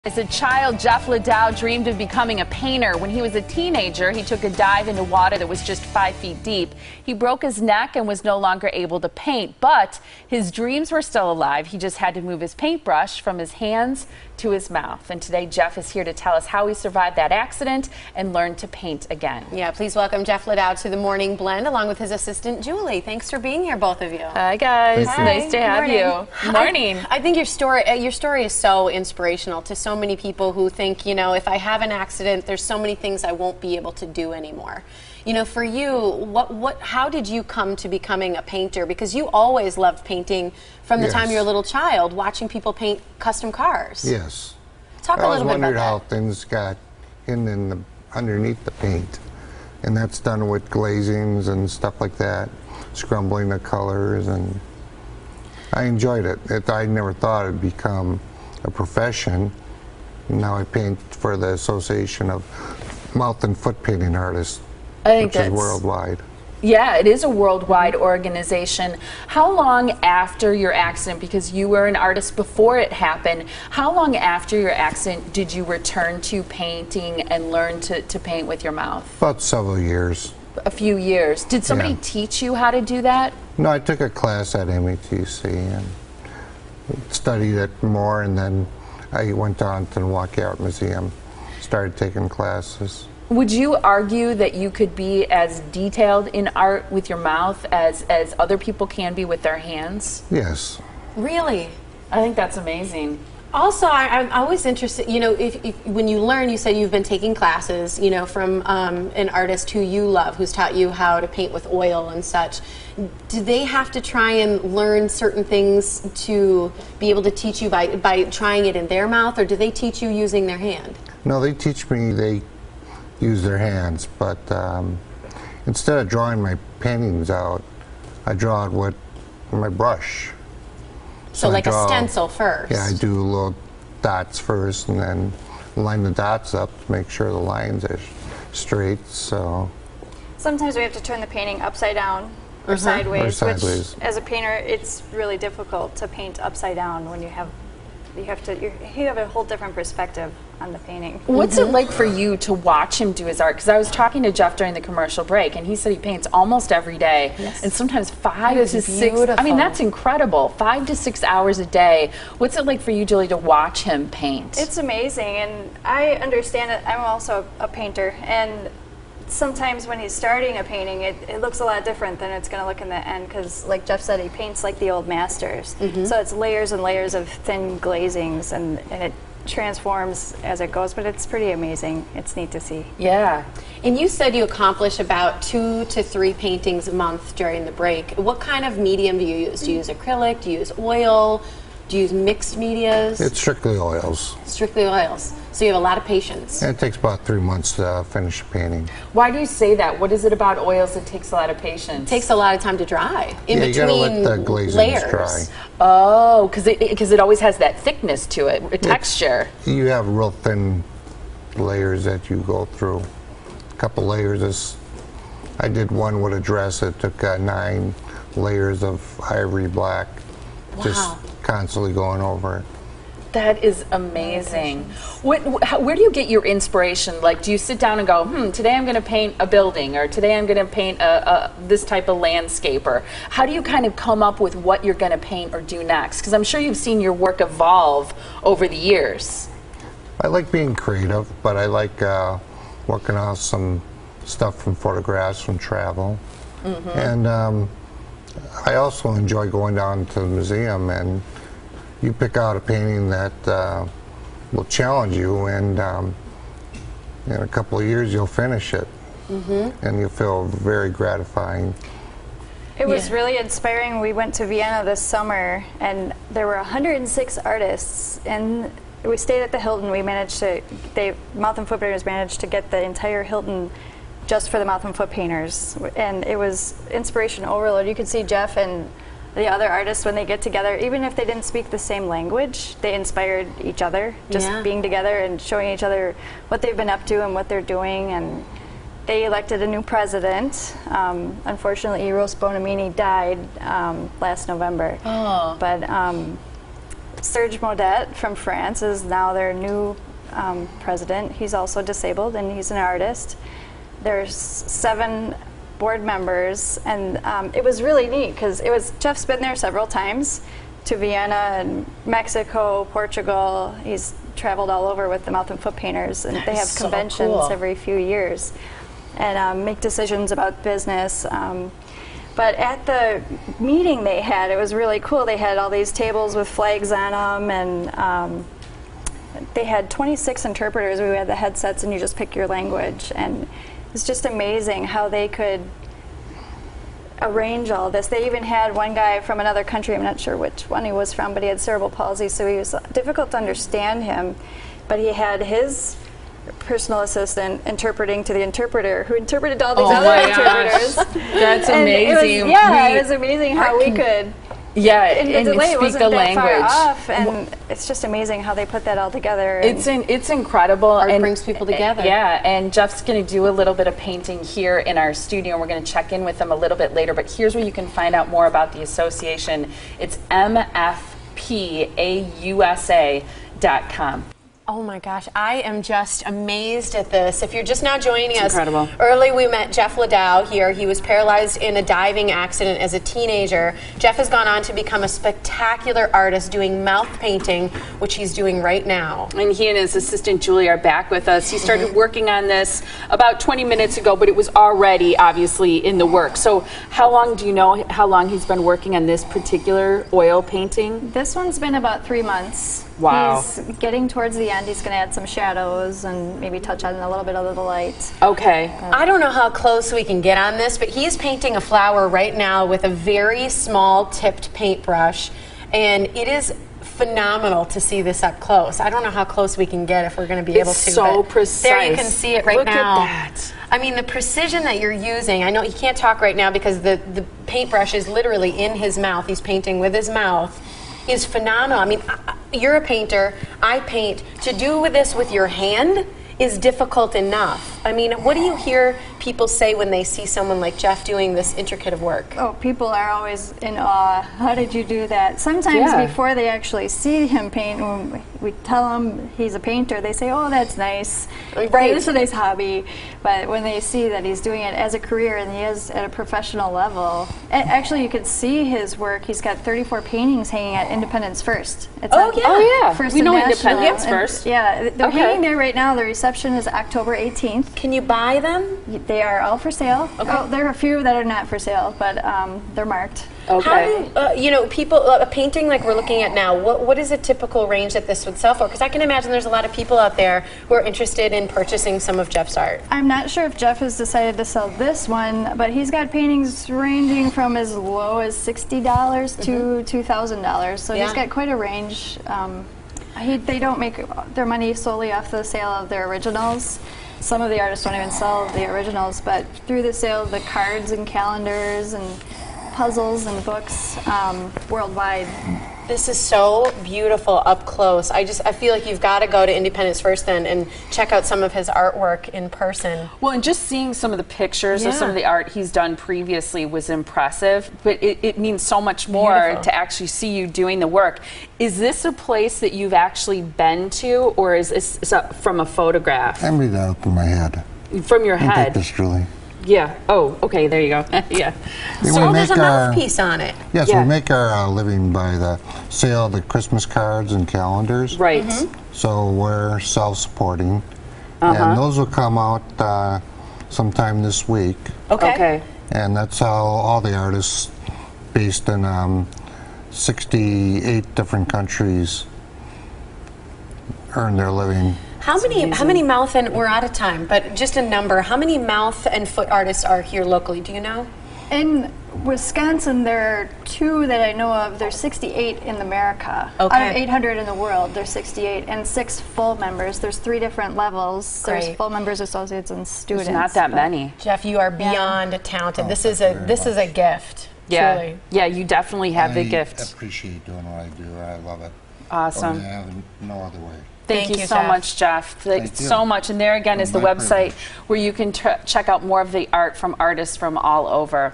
As a child, Jeff LaDow dreamed of becoming a painter. When he was a teenager, he took a dive into water that was just 5 feet deep. He broke his neck and was no longer able to paint, but his dreams were still alive. He just had to move his paintbrush from his hands to his mouth. And today, Jeff is here to tell us how he survived that accident and learned to paint again. Yeah, please welcome Jeff LaDow to the Morning Blend along with his assistant, Julie. Thanks for being here, both of you. Hi, guys. Hi. Nice to have you. Good morning. I think your story is so inspirational to so many people who think, you know, if I have an accident, there's so many things I won't be able to do anymore. You know, for you, how did you come to becoming a painter? Because you always loved painting from the time you were a little child, watching people paint custom cars. Yes. Talk a little bit about that. I wondered how things got underneath the paint. And that's done with glazings and stuff like that, scrumbling the colors, and I enjoyed it. I never thought it'd become a profession. Now I paint for the Association of Mouth and Foot Painting Artists, which is worldwide. Yeah, it is a worldwide organization. How long after your accident, because you were an artist before it happened, how long after your accident did you return to painting and learn to paint with your mouth? About several years. A few years. Did somebody teach you how to do that? No, I took a class at METC and studied it more, and then I went on to the Milwaukee Art Museum, started taking classes. Would you argue that you could be as detailed in art with your mouth as other people can be with their hands? Yes. Really? I think that's amazing. Also, I'm always interested, you know, if when you learn, you said you've been taking classes, you know, from an artist who you love, who's taught you how to paint with oil and such. Do they have to try and learn certain things to be able to teach you by trying it in their mouth, or do they teach you using their hand? No, they teach me, they use their hands, but instead of drawing my paintings out, I draw it with my brush. So like a stencil first? Yeah, I do little dots first and then line the dots up to make sure the lines are straight. So sometimes we have to turn the painting upside down or sideways, which as a painter it's really difficult to paint upside down when you have a whole different perspective on the painting. What's it like for you to watch him do his art? Because I was talking to Jeff during the commercial break, and he said he paints almost every day, and sometimes 5 to 6. I mean, that's incredible. 5 to 6 hours a day. What's it like for you, Julie, to watch him paint? It's amazing, and I understand it. I'm also a painter, and sometimes when he's starting a painting, it looks a lot different than it's going to look in the end, because like Jeff said, he paints like the old masters. So it's layers and layers of thin glazings, and it transforms as it goes, but it's pretty amazing. It's neat to see. Yeah. And you said you accomplish about 2 to 3 paintings a month during the break. What kind of medium do you use? Do you use acrylic? Do you use oil? Do you use mixed medias? It's strictly oils. Strictly oils. So you have a lot of patience. And it takes about 3 months to finish a painting. Why do you say that? What is it about oils that takes a lot of patience? It takes a lot of time to dry. In between you gotta let the glazings dry. Oh, because it always has that thickness to it, a texture. You have real thin layers that you go through. A couple layers. I did one with a dress that took 9 layers of ivory black. Just constantly going over it. That is amazing. Where do you get your inspiration? Like, do you sit down and go, today I'm going to paint a building, or today I'm going to paint this type of landscape, or how do you kind of come up with what you're going to paint or do next? Because I'm sure you've seen your work evolve over the years. I like being creative, but I like working off some stuff from photographs from travel. And I also enjoy going down to the museum, and you pick out a painting that will challenge you, and in a couple of years you'll finish it, and you'll feel very gratifying. It was really inspiring. We went to Vienna this summer, and there were 106 artists, and we stayed at the Hilton. We managed to, Mouth and Foot Painters managed to get the entire Hilton just for the mouth and foot painters, and it was inspiration overload. You could see Jeff and the other artists when they get together, even if they didn't speak the same language, they inspired each other, just being together and showing each other what they've been up to and what they're doing. And they elected a new president. Unfortunately, Eros Bonamini died last November. But Serge Modet from France is now their new president. He's also disabled, and he's an artist. There's 7 board members, and it was really neat because Jeff's been there several times, to Vienna and Mexico, Portugal. He's traveled all over with the Mouth and Foot Painters, and they have so conventions cool. every few years and make decisions about business. But at the meeting they had, it was really cool. They had all these tables with flags on them, and they had 26 interpreters. We had the headsets, and you just pick your language. And it's just amazing how they could arrange all this. They even had one guy from another country, I'm not sure which one he was from, but he had cerebral palsy, so he was difficult to understand him. But he had his personal assistant interpreting to the interpreter, who interpreted to all these other interpreters. That's amazing. It was amazing how we could. Yeah, and speak wasn't the that far language. off, and it's just amazing how they put that all together. It's incredible. Art and brings people together. Yeah, and Jeff's going to do a little bit of painting here in our studio, and we're going to check in with him a little bit later. But here's where you can find out more about the association. It's MFPAUSA.com. Oh my gosh, I am just amazed at this. If you're just now joining us, incredible. Early we met Jeff LaDow here. He was paralyzed in a diving accident as a teenager. Jeff has gone on to become a spectacular artist doing mouth painting, which he's doing right now. And he and his assistant Julie are back with us. He started working on this about 20 minutes ago, but it was already obviously in the work. So how long do you know how long he's been working on this particular oil painting? This one's been about 3 months. Wow. He's getting towards the end. He's going to add some shadows and maybe touch on a little bit of the light. Okay. I don't know how close we can get on this, but he's painting a flower right now with a very small tipped paintbrush, and it is phenomenal to see this up close. I don't know how close we can get if we're going to be able to. It's so precise. There you can see it right now. Look at that. I mean, the precision that you're using, I know he can't talk right now because the paintbrush is literally in his mouth. He's painting with his mouth. Is phenomenal. I mean, you're a painter, I paint. To do with this with your hand is difficult enough. I mean, what do you hear people say when they see someone like Jeff doing this intricate of work? Oh, people are always in awe. How did you do that? Sometimes before they actually see him paint, when we tell them he's a painter, they say, oh, that's nice. Right. It's a nice hobby. But when they see that he's doing it as a career and he is at a professional level, actually you could see his work. He's got 34 paintings hanging at Independence First. It's We know National. Independence First. Yeah, they're hanging there right now. The reception is October 18th. Can you buy them? They are all for sale. Okay. Oh, there are a few that are not for sale, but they're marked. Okay. How do, you know, people, a painting like we're looking at now, what is a typical range that this would sell for? Because I can imagine there's a lot of people out there who are interested in purchasing some of Jeff's art. I'm not sure if Jeff has decided to sell this one, but he's got paintings ranging from as low as $60 to $2,000. So he's got quite a range. They don't make their money solely off the sale of their originals. Some of the artists don't even sell the originals, but through the sale of the cards and calendars and puzzles and books worldwide. This is so beautiful up close. I feel like you've got to go to Independence First then and check out some of his artwork in person. Well, and just seeing some of the pictures of some of the art he's done previously was impressive, but it means so much more to actually see you doing the work. Is this a place that you've actually been to, or is this from a photograph? I made that up in my head. From your head? Take this, Julie. Yeah. Oh, okay. There you go. Yeah. So there's a mouthpiece on it. Yes, we make our living by the sale of the Christmas cards and calendars. Right. So we're self-supporting, and those will come out sometime this week. Okay. And that's how all the artists based in 68 different countries earn their living. How many mouth and we're out of time, but just a number. How many mouth and foot artists are here locally? Do you know? In Wisconsin, there are 2 that I know of. There's 68 in America. Okay. Out of 800 in the world, there's 68, and 6 full members. There's 3 different levels. There's full members, associates, and students. There's not that many. Jeff, you are beyond talented. This is a gift. Yeah. Truly. Yeah, you definitely have the gift. I appreciate doing what I do. I love it. Awesome. I have no other way. Thank you so Jeff. much, Jeff. Thanks so much. And there again is the website where you can check out more of the art from artists from all over.